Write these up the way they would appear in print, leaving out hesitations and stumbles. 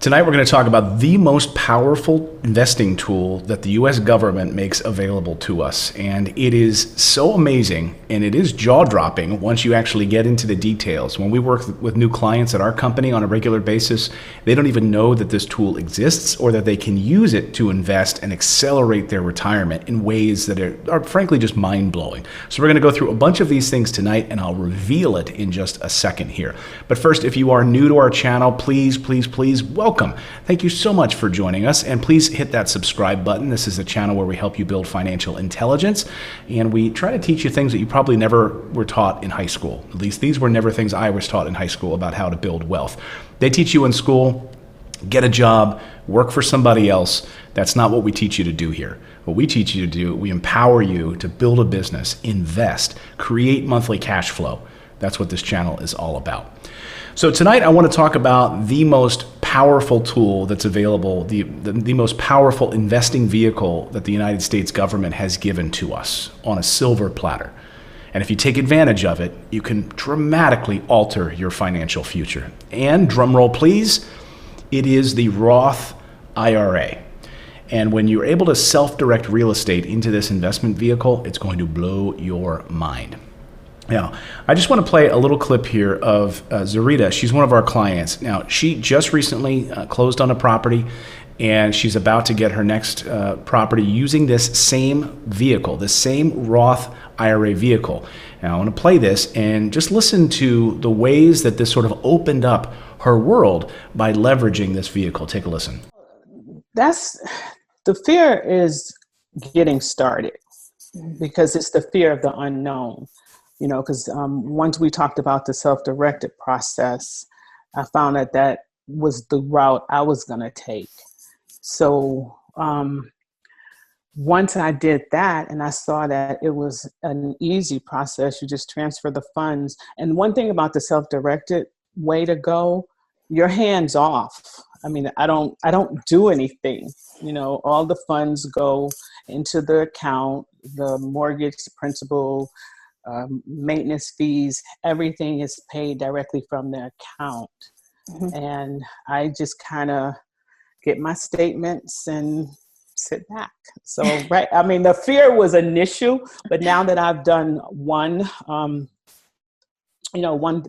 Tonight we're going to talk about the most powerful investing tool that the US government makes available to us. And it is so amazing and it is jaw-dropping once you actually get into the details. When we work with new clients at our company on a regular basis, they don't even know that this tool exists or that they can use it to invest and accelerate their retirement in ways that are frankly just mind-blowing. So we're going to go through a bunch of these things tonight and I'll reveal it in just a second here. But first, if you are new to our channel, please welcome. Thank you so much for joining us, and please hit that subscribe button. This is a channel where we help you build financial intelligence, and we try to teach you things that you probably never were taught in high school. At least these were never things I was taught in high school about how to build wealth. They teach you in school, get a job, work for somebody else. That's not what we teach you to do here. What we teach you to do, we empower you to build a business, invest, create monthly cash flow. That's what this channel is all about. So tonight I want to talk about the most powerful tool that's available, the most powerful investing vehicle that the United States government has given to us on a silver platter. And if you take advantage of it, you can dramatically alter your financial future. And drum roll please, it is the Roth IRA. And when you're able to self-direct real estate into this investment vehicle, it's going to blow your mind. Now, I just want to play a little clip here of Zarita. She's one of our clients. Now, she just recently closed on a property, and she's about to get her next property using this same vehicle, this same Roth IRA vehicle. Now, I want to play this and just listen to the ways that this sort of opened up her world by leveraging this vehicle. Take a listen. The fear is getting started because it's the fear of the unknown. You know, because once we talked about the self-directed process, I found that was the route I was going to take. So once I did that and I saw that it was an easy process, you just transfer the funds. And one thing about the self-directed way to go, your hands off. I mean, I don't do anything. You know, all the funds go into the account, the mortgage principal, maintenance fees, everything is paid directly from the account. Mm-hmm. And I just kind of get my statements and sit back. So, right. I mean, the fear was an issue, but now that I've done one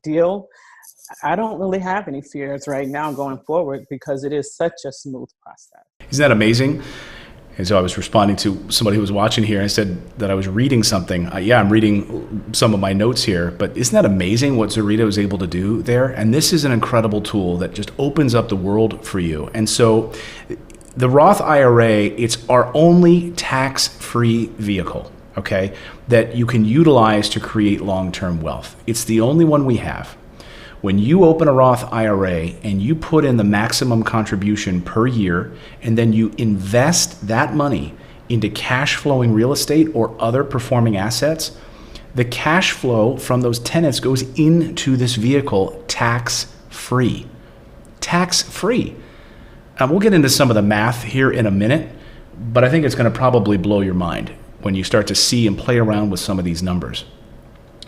deal, I don't really have any fears right now going forward because it is such a smooth process. Isn't that amazing? And so I was responding to somebody who was watching here and I said that I was reading something. Yeah, I'm reading some of my notes here, but isn't that amazing what Zarita was able to do there? And this is an incredible tool that just opens up the world for you. And so the Roth IRA, it's our only tax-free vehicle, okay, that you can utilize to create long-term wealth. It's the only one we have. When you open a Roth IRA and you put in the maximum contribution per year, and then you invest that money into cash flowing real estate or other performing assets, the cash flow from those tenants goes into this vehicle tax-free. Tax-free. And we'll get into some of the math here in a minute, but I think it's going to probably blow your mind when you start to see and play around with some of these numbers.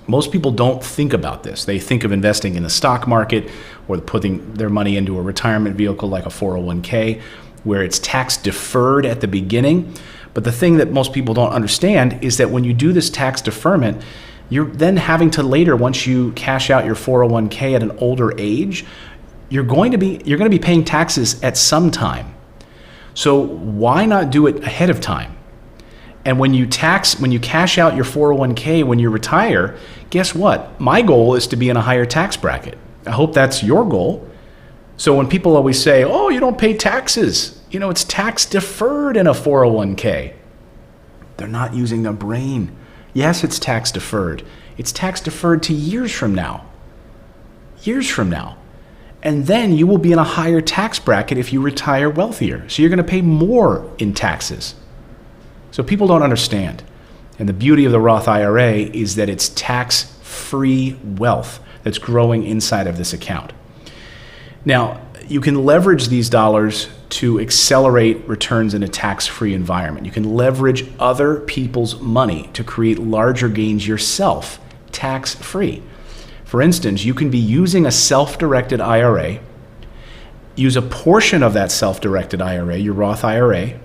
Most people don't think about this. They think of investing in the stock market or putting their money into a retirement vehicle like a 401k, where it's tax deferred at the beginning. But the thing that most people don't understand is that when you do this tax deferment, you're then having to later, once you cash out your 401k at an older age, you're going to be paying taxes at some time. So why not do it ahead of time? And when you cash out your 401k when you retire, guess what? My goal is to be in a higher tax bracket. I hope that's your goal. So when people always say, oh, you don't pay taxes, you know, it's tax deferred in a 401k. They're not using their brain. Yes, it's tax deferred. It's tax deferred to years from now. Years from now. And then you will be in a higher tax bracket if you retire wealthier. So you're going to pay more in taxes. So people don't understand. And the beauty of the Roth IRA is that it's tax-free wealth that's growing inside of this account. Now, you can leverage these dollars to accelerate returns in a tax-free environment. You can leverage other people's money to create larger gains yourself, tax-free. For instance, you can be using a self-directed IRA use a portion of that self-directed IRA, your Roth IRA,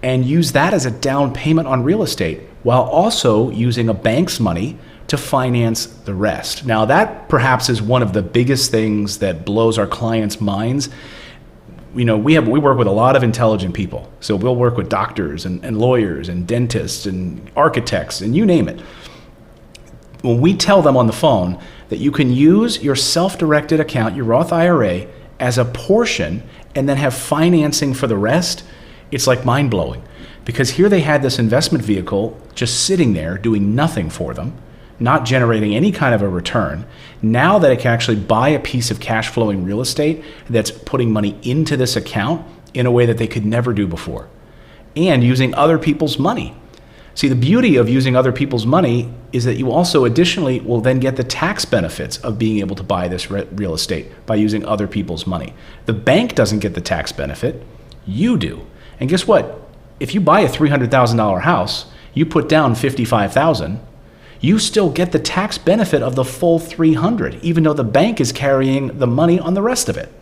and use that as a down payment on real estate, while also using a bank's money to finance the rest. Now, that perhaps is one of the biggest things that blows our clients' minds. We work with a lot of intelligent people. So we'll work with doctors and lawyers and dentists and architects and you name it. When we tell them on the phone that you can use your self-directed account, your Roth IRA, as a portion and then have financing for the rest, it's like mind-blowing. Because here they had this investment vehicle just sitting there doing nothing for them, not generating any kind of a return. Now that it can actually buy a piece of cash flowing real estate that's putting money into this account in a way that they could never do before, and using other people's money. See, the beauty of using other people's money is that you also additionally will then get the tax benefits of being able to buy this real estate by using other people's money. The bank doesn't get the tax benefit, you do. And guess what? If you buy a $300,000 house, you put down $55,000, you still get the tax benefit of the full $300,000, even though the bank is carrying the money on the rest of it.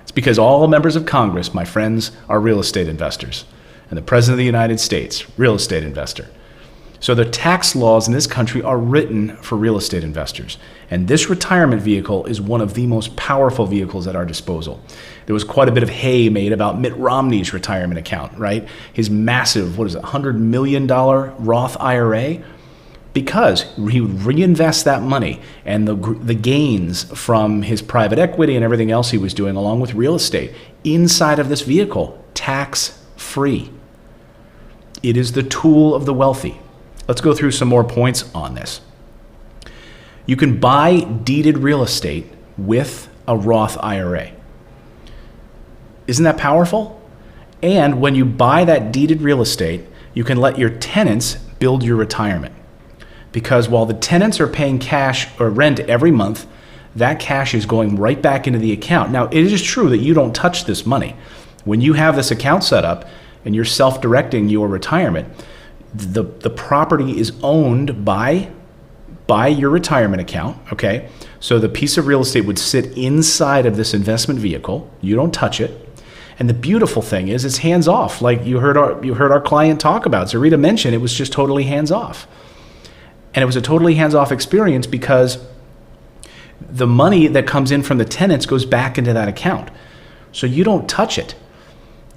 It's because all members of Congress, my friends, are real estate investors. And the President of the United States, real estate investor. So the tax laws in this country are written for real estate investors. And this retirement vehicle is one of the most powerful vehicles at our disposal. There was quite a bit of hay made about Mitt Romney's retirement account, right? His massive, $100 million Roth IRA? Because he would reinvest that money and the gains from his private equity and everything else he was doing along with real estate inside of this vehicle, tax-free. It is the tool of the wealthy. Let's go through some more points on this. You can buy deeded real estate with a Roth IRA. Isn't that powerful? And when you buy that deeded real estate, you can let your tenants build your retirement. Because while the tenants are paying cash or rent every month, that cash is going right back into the account. Now, it is true that you don't touch this money. When you have this account set up and you're self-directing your retirement, the property is owned by your retirement account, okay? So the piece of real estate would sit inside of this investment vehicle. You don't touch it. And the beautiful thing is it's hands-off, like you heard our client talk about. Zarita mentioned it was just totally hands-off. And it was a totally hands-off experience because the money that comes in from the tenants goes back into that account. So you don't touch it.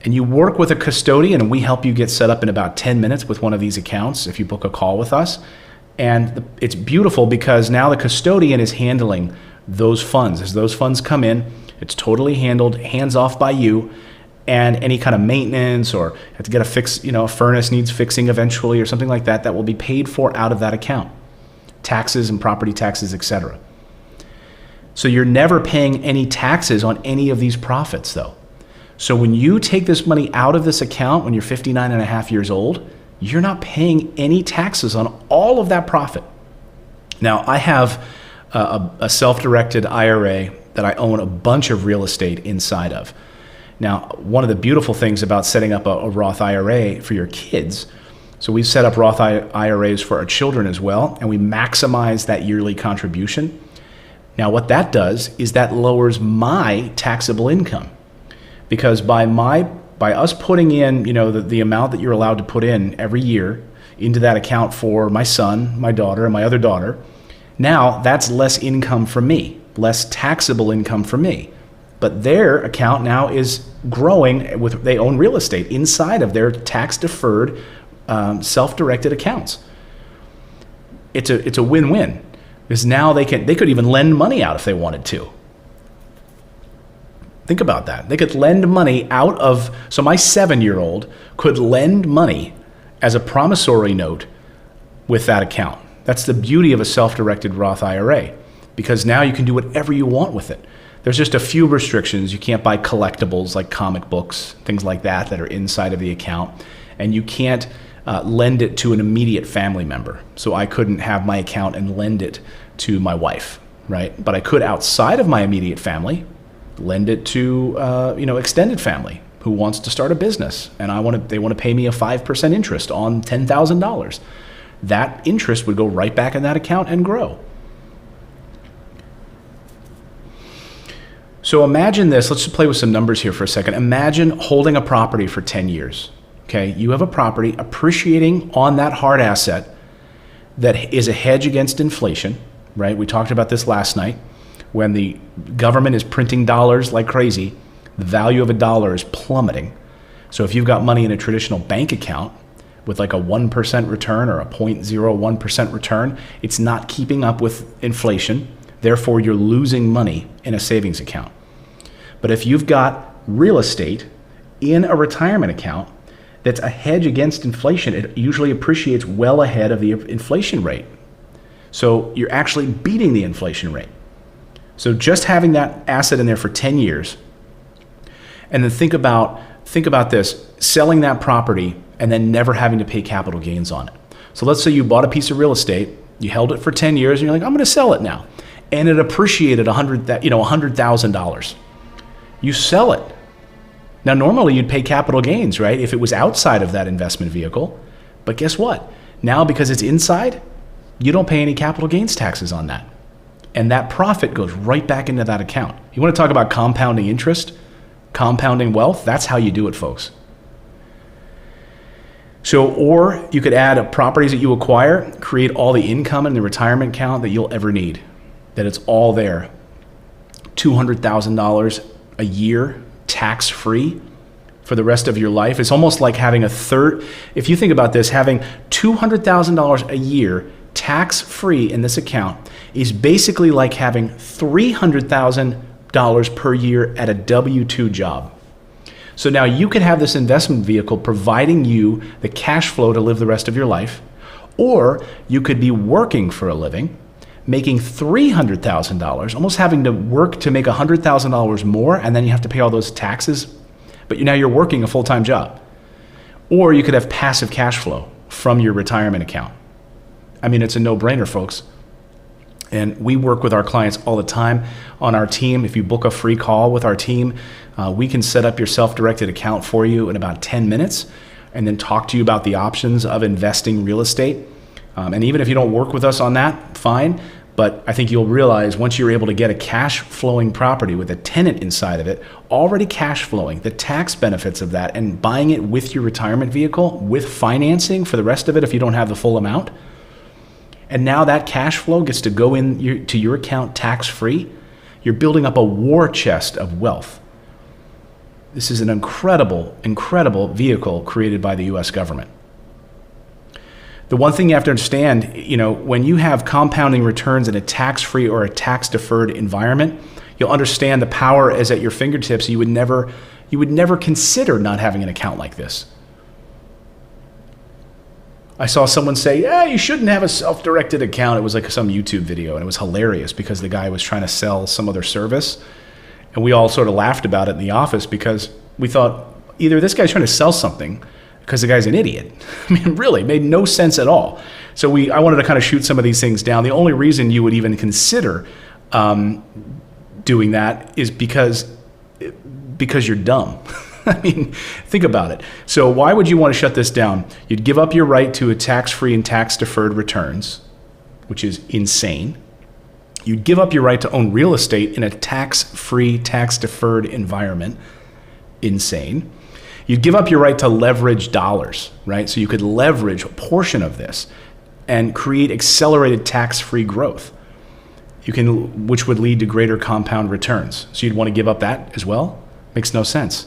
And you work with a custodian, and we help you get set up in about 10 minutes with one of these accounts if you book a call with us. And it's beautiful because now the custodian is handling those funds. As those funds come in, it's totally handled, hands off by you. And any kind of maintenance or have to get a furnace needs fixing eventually or something like that, that will be paid for out of that account. Taxes and property taxes, etc. So you're never paying any taxes on any of these profits though. So when you take this money out of this account when you're 59 and a half years old, you're not paying any taxes on all of that profit. Now, I have a self-directed IRA that I own a bunch of real estate inside of. Now, one of the beautiful things about setting up a Roth IRA for your kids, so we've set up Roth IRAs for our children as well, and we maximize that yearly contribution. Now, what that does is that lowers my taxable income. Because by us putting in, the amount that you're allowed to put in every year into that account for my son, my daughter, and my other daughter, now that's less income for me, less taxable income for me. But their account now is growing they own real estate inside of their tax-deferred, self-directed accounts. It's a win-win because now they could even lend money out if they wanted to. Think about that. They could lend money so my 7-year-old could lend money as a promissory note with that account. That's the beauty of a self-directed Roth IRA, because now you can do whatever you want with it. There's just a few restrictions. You can't buy collectibles like comic books, things like that are inside of the account. And you can't lend it to an immediate family member. So I couldn't have my account and lend it to my wife, right? But I could, outside of my immediate family, lend it to extended family who wants to start a business, and they want to pay me a 5% interest on $10,000. That interest would go right back in that account and grow. So imagine this. Let's just play with some numbers here for a second. Imagine holding a property for 10 years. Okay, you have a property appreciating on that hard asset that is a hedge against inflation, right? We talked about this last night. When the government is printing dollars like crazy, the value of a dollar is plummeting. So if you've got money in a traditional bank account with like a 1% return or a 0.01% return, it's not keeping up with inflation. Therefore, you're losing money in a savings account. But if you've got real estate in a retirement account that's a hedge against inflation, it usually appreciates well ahead of the inflation rate. So you're actually beating the inflation rate. So just having that asset in there for 10 years, and then think about this, selling that property and then never having to pay capital gains on it. So let's say you bought a piece of real estate, you held it for 10 years, and you're like, I'm going to sell it now. And it appreciated $100,000. You sell it. Now, normally you'd pay capital gains, right? If it was outside of that investment vehicle. But guess what? Now, because it's inside, you don't pay any capital gains taxes on that. And that profit goes right back into that account. You want to talk about compounding interest, compounding wealth? That's how you do it, folks. So, or you could add properties that you acquire, create all the income in the retirement account that you'll ever need. That it's all there. $200,000 a year, tax-free for the rest of your life. It's almost like having if you think about this, having $200,000 a year tax-free in this account is basically like having $300,000 per year at a W-2 job. So now you can have this investment vehicle providing you the cash flow to live the rest of your life, or you could be working for a living, making $300,000, almost having to work to make $100,000 more, and then you have to pay all those taxes, but now you're working a full-time job. Or you could have passive cash flow from your retirement account. I mean, it's a no-brainer, folks. And we work with our clients all the time on our team. If you book a free call with our team, we can set up your self-directed account for you in about 10 minutes and then talk to you about the options of investing real estate. And even if you don't work with us on that, fine. But I think you'll realize once you're able to get a cash flowing property with a tenant inside of it, already cash flowing, the tax benefits of that, and buying it with your retirement vehicle, with financing for the rest of it if you don't have the full amount. And now that cash flow gets to go to your account tax-free. You're building up a war chest of wealth. This is an incredible, incredible vehicle created by the U.S. government. The one thing you have to understand, when you have compounding returns in a tax-free or a tax-deferred environment, you'll understand the power is at your fingertips. You would never consider not having an account like this. I saw someone say, you shouldn't have a self-directed account. It was like some YouTube video, and it was hilarious because the guy was trying to sell some other service. And we all sort of laughed about it in the office because we thought either this guy's trying to sell something because the guy's an idiot. I mean, really, it made no sense at all. So I wanted to kind of shoot some of these things down. The only reason you would even consider doing that is because you're dumb. I mean, think about it. So why would you want to shut this down? You'd give up your right to a tax-free and tax-deferred returns, which is insane. You'd give up your right to own real estate in a tax-free, tax-deferred environment, insane. You'd give up your right to leverage dollars, right? So you could leverage a portion of this and create accelerated tax-free growth. Which would lead to greater compound returns. So you'd want to give up that as well? Makes no sense.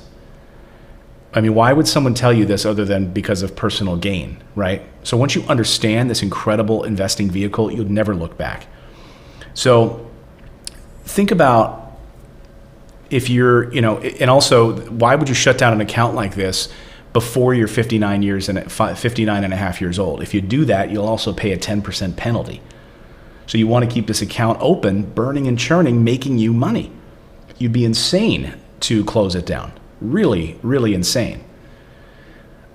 I mean, why would someone tell you this other than because of personal gain, right? So once you understand this incredible investing vehicle, you'll never look back. So think about if you're, and also why would you shut down an account like this before you're 59 and a half years old? If you do that, you'll also pay a 10% penalty. So you want to keep this account open, burning and churning, making you money. You'd be insane to close it down. Really, really insane.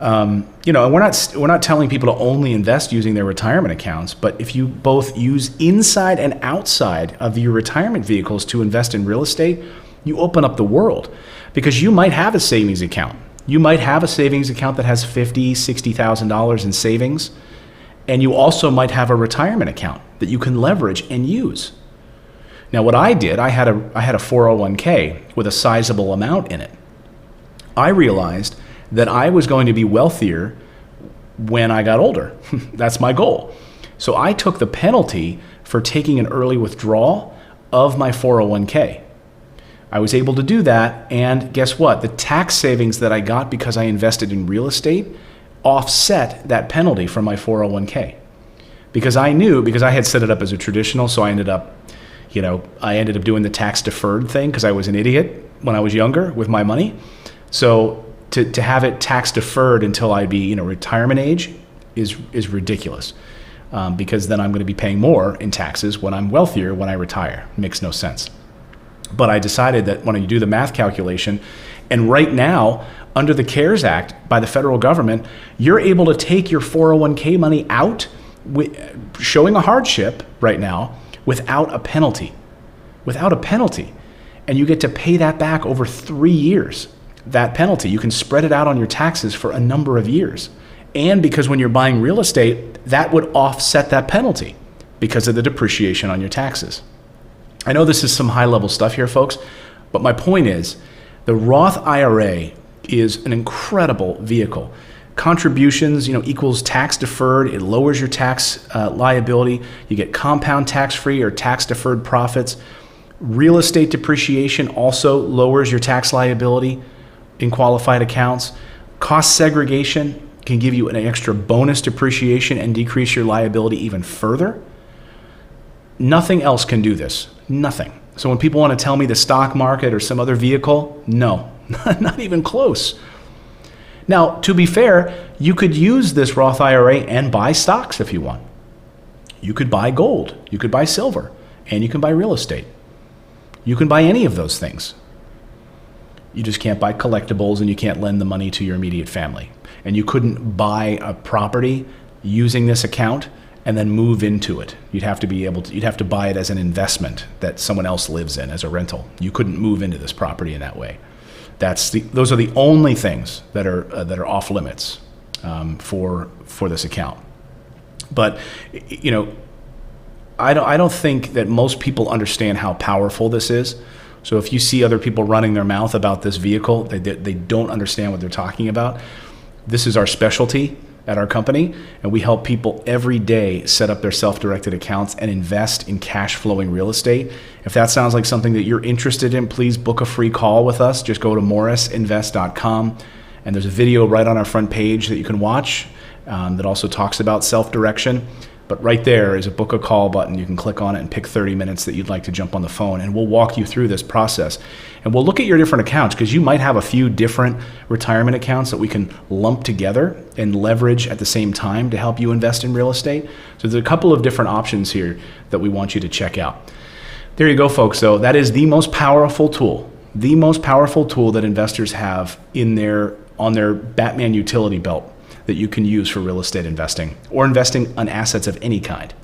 And we're not telling people to only invest using their retirement accounts, but if you both use inside and outside of your retirement vehicles to invest in real estate, you open up the world because you might have a savings account. You might have a savings account that has $50,000, $60,000 in savings, and you also might have a retirement account that you can leverage and use. Now, what I did, I had a 401k with a sizable amount in it. I realized that I was going to be wealthier when I got older. That's my goal. So I took the penalty for taking an early withdrawal of my 401k. I was able to do that, and guess what? The tax savings that I got because I invested in real estate offset that penalty from my 401k. Because I had set it up as a traditional, so I ended up doing the tax deferred thing because I was an idiot when I was younger with my money. So to have it tax deferred until I'd be retirement age is ridiculous, because then I'm going to be paying more in taxes when I'm wealthier when I retire. It makes no sense. But I decided that when you do the math calculation, and right now under the CARES Act by the federal government, you're able to take your 401k money out showing a hardship right now without a penalty. And you get to pay that back over 3 years. That penalty, you can spread it out on your taxes for a number of years. And because when you're buying real estate, that would offset that penalty because of the depreciation on your taxes. I know this is some high-level stuff here, folks, but my point is the Roth IRA is an incredible vehicle. Contributions, equals tax deferred. It lowers your tax liability. You get compound tax-free or tax-deferred profits. Real estate depreciation also lowers your tax liability in qualified accounts. Cost segregation can give you an extra bonus depreciation and decrease your liability even further. Nothing else can do this. Nothing. So when people want to tell me the stock market or some other vehicle, no, not even close. Now, to be fair, you could use this Roth IRA and buy stocks if you want. You could buy gold, you could buy silver, and you can buy real estate. You can buy any of those things. You just can't buy collectibles, and you can't lend the money to your immediate family. And you couldn't buy a property using this account and then move into it. You'd have to buy it as an investment that someone else lives in as a rental. You couldn't move into this property in that way. Those are the only things that are off limits for this account. But I don't think that most people understand how powerful this is. So if you see other people running their mouth about this vehicle, they don't understand what they're talking about. This is our specialty at our company, and we help people every day set up their self-directed accounts and invest in cash flowing real estate. If that sounds like something that you're interested in, please book a free call with us. Just go to morrisinvest.com, and there's a video right on our front page that you can watch that also talks about self-direction. But right there is a book a call button. You can click on it and pick 30 minutes that you'd like to jump on the phone, and we'll walk you through this process. And we'll look at your different accounts, because you might have a few different retirement accounts that we can lump together and leverage at the same time to help you invest in real estate. So there's a couple of different options here that we want you to check out. There you go, folks. So that is the most powerful tool that investors have on their Batman utility belt that you can use for real estate investing or investing on assets of any kind.